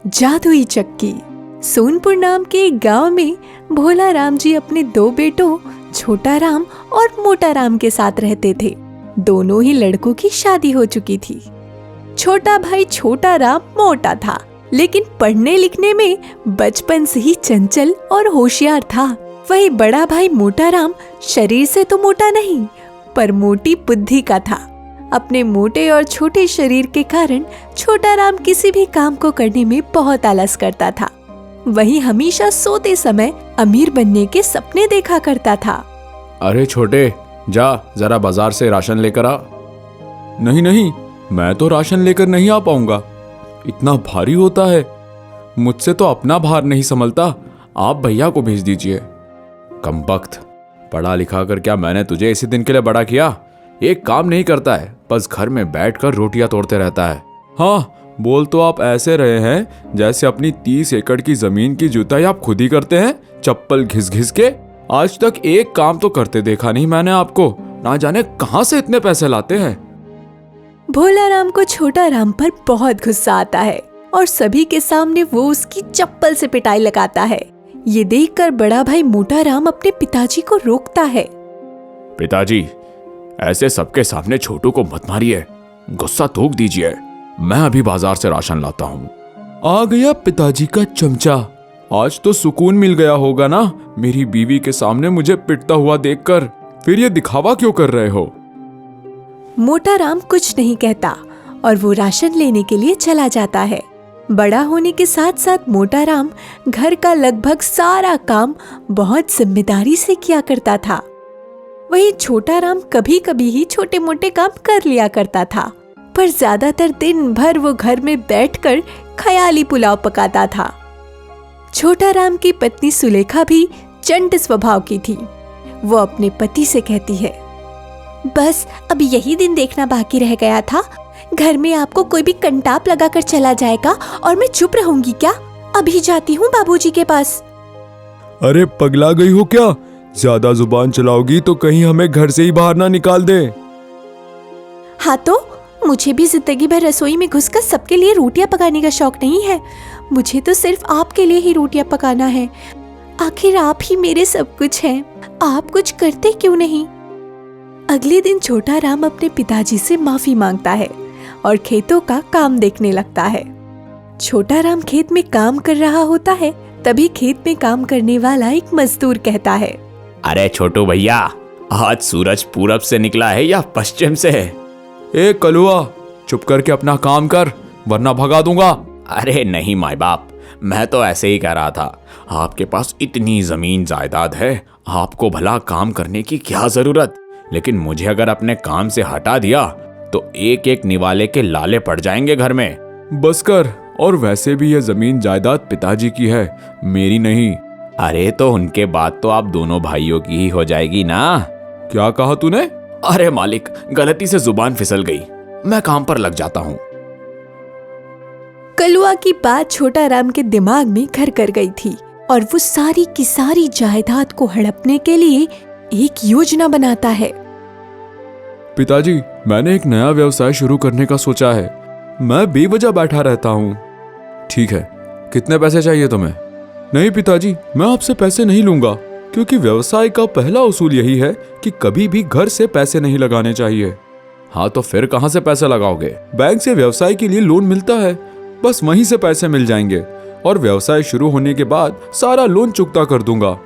जादुई चक्की। सोनपुर नाम के एक गांव में भोला राम जी अपने दो बेटों छोटा राम और मोटा राम के साथ रहते थे। दोनों ही लड़कों की शादी हो चुकी थी। छोटा भाई छोटा राम मोटा था, लेकिन पढ़ने लिखने में बचपन से ही चंचल और होशियार था। वही बड़ा भाई मोटा राम शरीर से तो मोटा नहीं, पर मोटी बुद्धि का था। अपने मोटे और छोटे शरीर के कारण छोटा राम किसी भी काम को करने में बहुत आलस करता था। वही हमेशा सोते समय अमीर बनने के सपने देखा करता था। अरे छोटे, जा जरा बाजार से राशन लेकर आ। नहीं नहीं, मैं तो राशन लेकर नहीं आ पाऊंगा, इतना भारी होता है। मुझसे तो अपना भार नहीं संभलता, आप भैया को भेज दीजिए। कमबख्त, पढ़ा लिखा कर क्या मैंने तुझे इसी दिन के लिए बड़ा किया? एक काम नहीं करता है, बस घर में बैठकर रोटियां तोड़ते रहता है। हाँ, बोल तो आप ऐसे रहे हैं जैसे अपनी 30 एकड़ की जमीन की जुताई आप खुद ही करते हैं, चप्पल घिस घिस के। आज तक एक काम तो करते देखा नहीं मैंने आपको, ना जाने कहां से इतने पैसे लाते हैं। भोला राम को छोटा राम पर बहुत गुस्सा आता है और सभी के सामने वो उसकी चप्पल से पिटाई लगाता है। ये देखकर बड़ा भाई मोटा राम अपने पिताजी को रोकता है। पिताजी, ऐसे सबके सामने छोटू को मत मारिए, गुस्सा थूक दीजिए। मैं अभी बाजार से राशन लाता हूँ। आ गया पिताजी का चमचा। आज तो सुकून मिल गया होगा ना मेरी बीवी के सामने मुझे पिटता हुआ देखकर। फिर ये दिखावा क्यों कर रहे हो? मोटा राम कुछ नहीं कहता और वो राशन लेने के लिए चला जाता है। बड़ा होने के साथ साथ मोटा राम घर का लगभग सारा काम बहुत जिम्मेदारी से किया करता था। वही छोटा राम कभी कभी ही छोटे मोटे काम कर लिया करता था, पर ज्यादातर दिन भर वो घर में बैठकर ख्याली पुलाव पकाता था। छोटा राम की पत्नी सुलेखा भी चंट स्वभाव की थी। वो अपने पति से कहती है, बस अब यही दिन देखना बाकी रह गया था। घर में आपको कोई भी कंटाप लगाकर चला जाएगा और मैं चुप रहूंगी क्या? अभी जाती हूँ बाबूजी के पास। अरे पगला गई हो क्या? ज्यादा जुबान चलाओगी तो कहीं हमें घर से ही बाहर ना निकाल दे। हाँ तो मुझे भी जिंदगी भर रसोई में घुसकर सबके लिए रोटियां पकाने का शौक नहीं है। मुझे तो सिर्फ आपके लिए ही रोटियां पकाना है। आखिर आप ही मेरे सब कुछ हैं। आप कुछ करते क्यों नहीं? अगले दिन छोटा राम अपने पिताजी से माफी मांगता है और खेतों का काम देखने लगता है। छोटा राम खेत में काम कर रहा होता है, तभी खेत में काम करने वाला एक मजदूर कहता है, अरे छोटू भैया, आज सूरज पूरब से निकला है या पश्चिम से? ए कलुआ, चुप करके अपना काम कर वरना भगा दूंगा। अरे नहीं माई बाप, मैं तो ऐसे ही कह रहा था। आपके पास इतनी जमीन जायदाद है, आपको भला काम करने की क्या जरूरत? लेकिन मुझे अगर अपने काम से हटा दिया तो एक एक निवाले के लाले पड़ जाएंगे घर में। बस कर, और वैसे भी ये जमीन जायदाद पिताजी की है, मेरी नहीं। अरे तो उनके बाद तो आप दोनों भाइयों की ही हो जाएगी ना। क्या कहा तूने? अरे मालिक, गलती से जुबान फिसल गई, मैं काम पर लग जाता हूँ। कलुआ की बात छोटा राम के दिमाग में घर कर गई थी और वो सारी की सारी जायदाद को हड़पने के लिए एक योजना बनाता है। पिताजी, मैंने एक नया व्यवसाय शुरू करने का सोचा है। मैं बेवजह बैठा रहता हूँ। ठीक है, कितने पैसे चाहिए तुम्हें? नहीं पिताजी, मैं आपसे पैसे नहीं लूंगा, क्योंकि व्यवसाय का पहला उसूल यही है कि कभी भी घर से पैसे नहीं लगाने चाहिए। हाँ तो फिर कहाँ से पैसे लगाओगे? बैंक से व्यवसाय के लिए लोन मिलता है, बस वहीं से पैसे मिल जाएंगे और व्यवसाय शुरू होने के बाद सारा लोन चुकता कर दूंगा।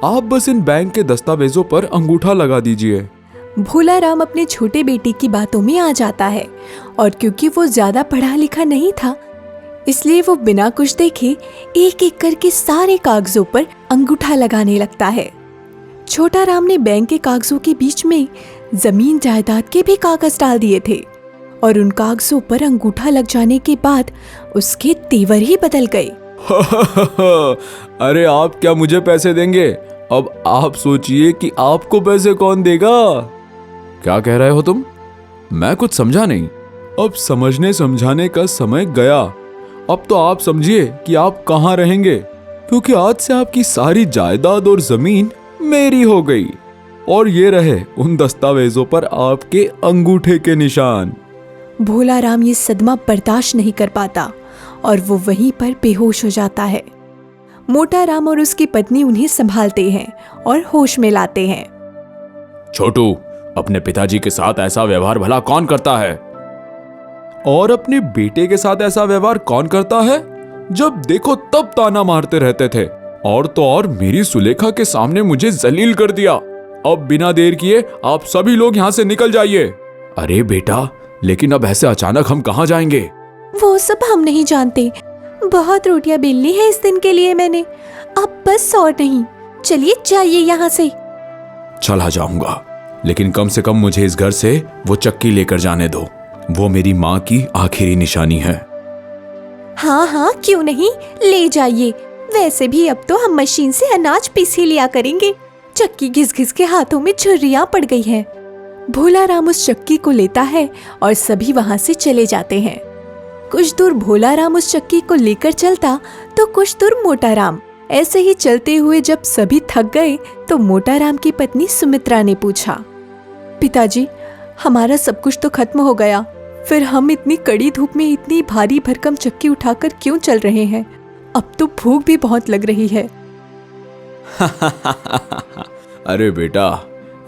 आप बस इन बैंक के दस्तावेजों पर अंगूठा लगा दीजिए। भोला राम अपने छोटे बेटे की बातों में आ जाता है और क्योंकि वो ज्यादा पढ़ा लिखा नहीं था, इसलिए वो बिना कुछ देखे एक एक करके सारे कागजों पर अंगूठा लगाने लगता है। छोटा राम ने बैंक के कागजों के बीच में जमीन जायदाद के भी कागज डाल दिए थे और उन कागजों पर अंगूठा लग जाने के बाद उसके तेवर ही बदल गए। अरे आप क्या मुझे पैसे देंगे? अब आप सोचिए कि आपको पैसे कौन देगा? क्या कह रहे हो तुम? मैं कुछ समझा नहीं। अब समझने समझाने का समय गया। अब तो आप समझिए कि आप कहाँ रहेंगे, क्योंकि आज से आपकी सारी जायदाद और जमीन मेरी हो गई और ये रहे उन दस्तावेजों पर आपके अंगूठे के निशान। भोला राम ये सदमा बर्दाश्त नहीं कर पाता और वो वहीं पर बेहोश हो जाता है। मोटा राम और उसकी पत्नी उन्हें संभालते हैं और होश में लाते हैं। छोटू, अपने पिताजी के साथ ऐसा व्यवहार भला कौन करता है? और अपने बेटे के साथ ऐसा व्यवहार कौन करता है? जब देखो तब ताना मारते रहते थे, और तो और मेरी सुलेखा के सामने मुझे जलील कर दिया। अब बिना देर किए आप सभी लोग यहाँ से निकल जाइए। अरे बेटा, लेकिन अब ऐसे अचानक हम कहाँ जाएंगे? वो सब हम नहीं जानते। बहुत रोटियां बेलनी है इस दिन के लिए मैंने, अब बस और नहीं। चलिए जाइए यहाँ से। चला जाऊंगा, लेकिन कम से कम मुझे इस घर से वो चक्की लेकर जाने दो। वो मेरी माँ की आखिरी निशानी है। हाँ हाँ, क्यों नहीं, ले जाइए। वैसे भी अब तो हम मशीन से अनाज पीस ही लिया करेंगे। चक्की घिस घिस के हाथों में छुर्रियां पड़ गई हैं। भोला राम उस चक्की को लेता है और सभी वहां से चले जाते हैं। कुछ दूर भोला राम उस चक्की को लेकर चलता तो कुछ दूर मोटा राम। ऐसे ही चलते हुए जब सभी थक गए तो मोटा राम की पत्नी सुमित्रा ने पूछा, पिताजी, हमारा सब कुछ तो खत्म हो गया, फिर हम इतनी कड़ी धूप में इतनी भारी भरकम चक्की उठाकर क्यों चल रहे हैं? अब तो भूख भी बहुत लग रही है। अरे बेटा,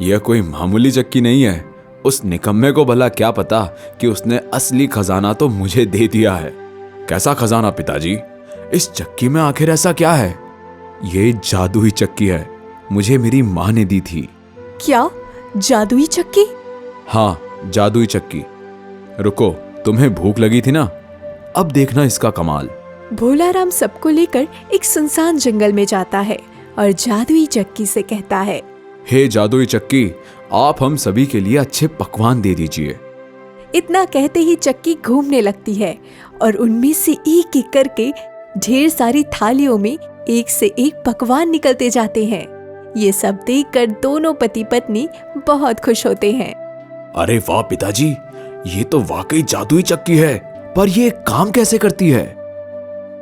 यह कोई मामूली चक्की नहीं है। उस निकम्मे को भला क्या पता कि उसने असली खजाना तो मुझे दे दिया है। कैसा खजाना पिताजी? इस चक्की में आखिर ऐसा क्या है? ये जादुई चक्की है, मुझे मेरी माँ ने दी थी। क्या जादुई चक्की? हाँ, जादुई चक्की। रुको, तुम्हें भूख लगी थी ना? अब देखना इसका कमाल। भोला राम सबको लेकर एक सुनसान जंगल में जाता है और जादुई चक्की से कहता है, हे जादुई चक्की, आप हम सभी के लिए अच्छे पकवान दे दीजिए। इतना कहते ही चक्की घूमने लगती है और उनमें से एक एक करके ढेर सारी थालियों में एक से एक पकवान निकलते जाते हैं। ये सब देखकर दोनों पति पत्नी बहुत खुश होते हैं। अरे वाह पिताजी, ये तो वाकई जादुई चक्की है, पर ये काम कैसे करती है?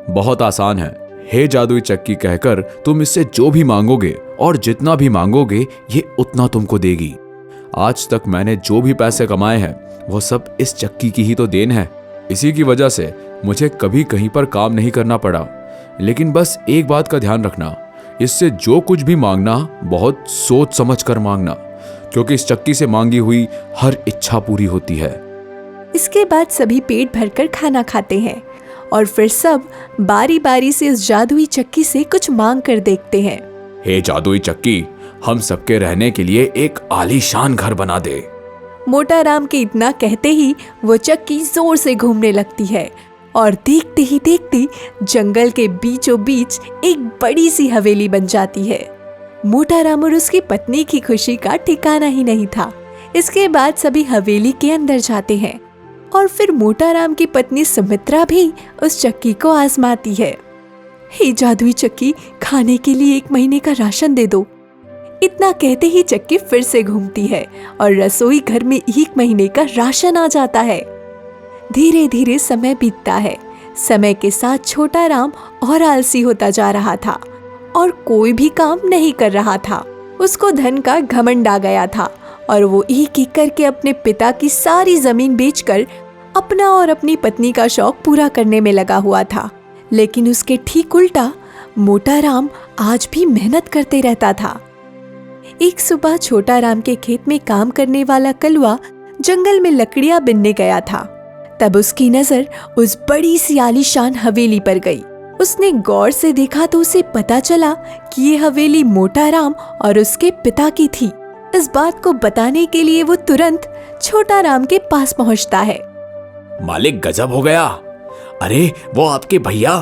बहुत आसान है। हे जादुई चक्की कहकर तुम इससे जो भी मांगोगे और जितना भी मांगोगे ये उतना तुमको देगी। आज तक मैंने जो भी पैसे कमाए हैं वो सब इस चक्की की ही तो देन है। इसी की वजह से मुझे कभी कहीं पर काम नहीं करना पड़ा। लेकिन बस एक बात का ध्यान रखना, इससे जो कुछ भी मांगना बहुत सोच समझ कर मांगना, क्योंकि इस चक्की से मांगी हुई हर इच्छा पूरी होती है। इसके बाद सभी पेट भरकर खाना खाते हैं और फिर सब बारी बारी से उस जादुई चक्की से कुछ मांग कर देखते हैं। हे जादुई चक्की, हम सबके रहने के लिए एक आलीशान घर बना दे। मोटा राम के इतना कहते ही वो चक्की जोर से घूमने लगती है और देखते ही देखते जंगल के बीचों बीच एक बड़ी सी हवेली बन जाती है। मोटा राम और उसकी पत्नी की खुशी का ठिकाना ही नहीं था। इसके बाद सभी हवेली के अंदर जाते हैं और फिर मोटा राम की पत्नी सुमित्रा भी उस चक्की को आजमाती है। हे जादुई चक्की, खाने के लिए 1 महीने का राशन दे दो। इतना कहते ही चक्की फिर से घूमती है और रसोई घर में 1 महीने का राशन आ जाता है। धीरे धीरे समय बीतता है। समय के साथ छोटा राम और आलसी होता जा रहा था और कोई भी काम नहीं कर रहा था। उसको धन का घमंड आ गया था और वो एक एक करके अपने पिता की सारी जमीन बेचकर अपना और अपनी पत्नी का शौक पूरा करने में लगा हुआ था। लेकिन उसके ठीक उल्टा मोटा राम आज भी मेहनत करते रहता था। एक सुबह छोटा राम के खेत में काम करने वाला कलुआ जंगल में लकड़ियां बिनने गया था। तब उसकी नजर उस बड़ी सी आलीशान हवेली पर गई। उसने गौर से देखा तो उसे पता चला कि ये हवेली मोटा राम और उसके पिता की थी। इस बात को बताने के लिए वो तुरंत छोटा राम के पास पहुंचता है। मालिक, गजब हो गया। अरे वो आपके भैया।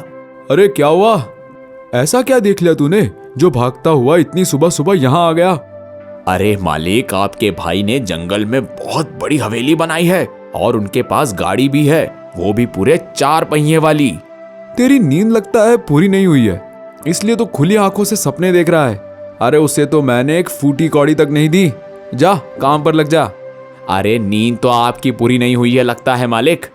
अरे क्या हुआ? ऐसा क्या देख लिया तूने जो भागता हुआ इतनी सुबह सुबह यहाँ आ गया? अरे मालिक, आपके भाई ने जंगल में बहुत बड़ी हवेली बनाई है और उनके पास गाड़ी भी है, वो भी पूरे 4 पहिए वाली। तेरी नींद लगता है पूरी नहीं हुई है, इसलिए तो खुली आंखों से सपने देख रहा है। अरे उसे तो मैंने एक फूटी कौड़ी तक नहीं दी। जा काम पर लग जा। अरे नींद तो आपकी पूरी नहीं हुई है लगता है मालिक।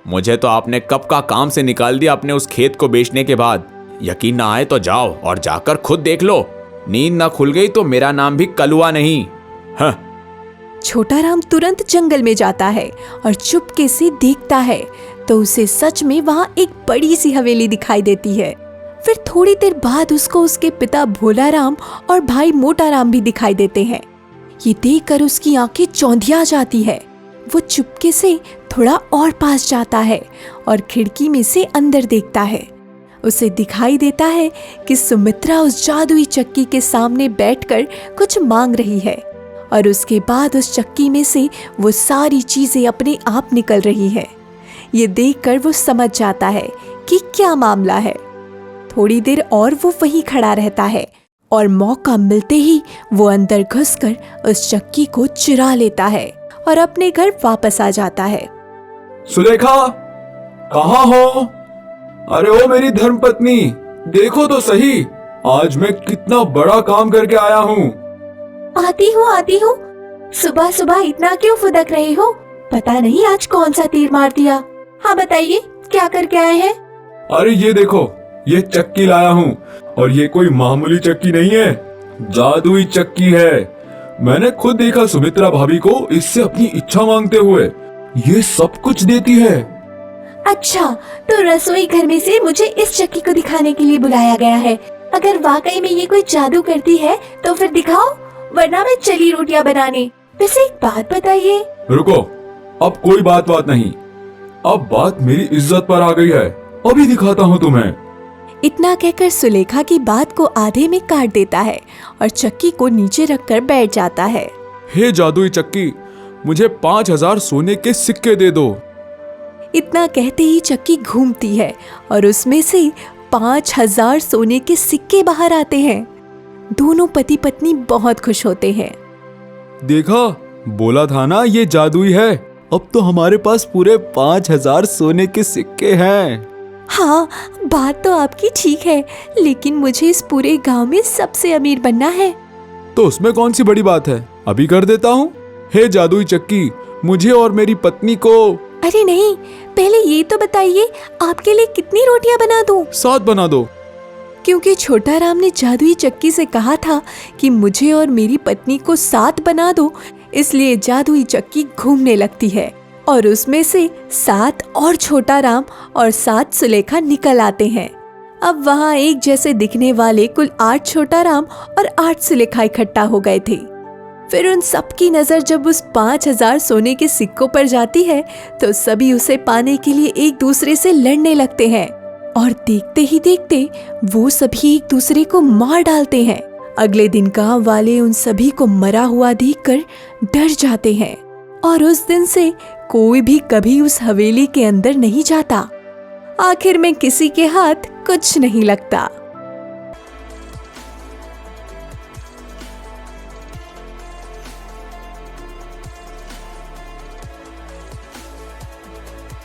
मुझे तो आपने कब का काम से निकाल दिया अपने उस खेत को बेचने के बाद। यकीन ना आए तो जाओ और जाकर खुद देख लो। नींद ना खुल गई तो मेरा नाम भी कलुआ नहीं। हाँ। छोटा राम तुरंत जंगल में जाता है और चुपके से देखता है तो उसे सच में वहाँ एक बड़ी सी हवेली दिखाई देती है। फिर थोड़ी देर बाद उसको उसके पिता भोलाराम और भाई मोटाराम भी दिखाई देते हैं। ये देखकर उसकी आंखें चौंधिया जाती है। वो चुपके से थोड़ा और पास जाता है और खिड़की में से अंदर देखता है। उसे दिखाई देता है कि सुमित्रा उस जादुई चक्की के सामने बैठकर कुछ मांग रही है और उसके बाद उस चक्की में से वो सारी चीजें अपने आप निकल रही हैं। ये देखकर वो समझ जाता है कि क्या मामला है। थोड़ी देर और वो वहीं खड़ा रहता है और मौका मिलते ही वो अंदर घुसकर उस चक्की को चुरा लेता है और अपने घर वापस आ जाता है। सुलेखा, कहाँ हो? अरे ओ मेरी धर्मपत्नी, देखो तो सही, आज मैं कितना बड़ा काम करके आया हूँ। आती हूँ। सुबह सुबह इतना क्यों फुदक रहे हो? पता नहीं आज कौन सा तीर मार दिया। हाँ बताइए, क्या करके आए हैं? अरे ये देखो, ये चक्की लाया हूँ और ये कोई मामूली चक्की नहीं है, जादुई चक्की है। मैंने खुद देखा सुमित्रा भाभी को इससे अपनी इच्छा मांगते हुए। ये सब कुछ देती है। अच्छा, तो रसोई घर में से मुझे इस चक्की को दिखाने के लिए बुलाया गया है। अगर वाकई में ये कोई जादू करती है तो फिर दिखाओ, वरना मैं चली रोटियां बनाने। वैसे एक बात बताइए। रुको, अब कोई बात नहीं, अब बात मेरी इज्जत पर आ गई है। अभी दिखाता हूँ तुम्हें। इतना कहकर सुलेखा की बात को आधे में काट देता है और चक्की को नीचे रखकर बैठ जाता है। हे जादुई चक्की, मुझे 5000 सोने के सिक्के दे दो। इतना कहते ही चक्की घूमती है और उसमें से 5000 सोने के सिक्के बाहर आते हैं। दोनों पति पत्नी बहुत खुश होते हैं। देखा, बोला था ना ये जादुई है। अब तो हमारे पास पूरे 5000 सोने के सिक्के हैं। हाँ, बात तो आपकी ठीक है, लेकिन मुझे इस पूरे गांव में सबसे अमीर बनना है। तो उसमें कौन सी बड़ी बात है, अभी कर देता हूँ। हे जादुई चक्की, मुझे और मेरी पत्नी को। अरे नहीं, पहले ये तो बताइए आपके लिए कितनी रोटियां बना दूं? 7 बना दो। क्योंकि छोटा राम ने जादुई चक्की से कहा था कि मुझे और मेरी पत्नी को 7 बना दो, इसलिए जादुई चक्की घूमने लगती है और उसमें से 7 और छोटा राम और 7 सुलेखा निकल आते हैं। अब वहाँ एक जैसे दिखने वाले कुल 8 छोटा राम और 8 सुलेखा इकट्ठा हो गए थे। फिर उन सबकी नजर जब उस 5000 सोने के सिक्कों पर जाती है तो सभी उसे पाने के लिए एक दूसरे से लड़ने लगते हैं और देखते ही देखते वो सभी एक दूसरे को मार डालते हैं। अगले दिन गांव वाले उन सभी को मरा हुआ देखकर डर जाते हैं और उस दिन से कोई भी कभी उस हवेली के अंदर नहीं जाता। आखिर में किसी के हाथ कुछ नहीं लगता।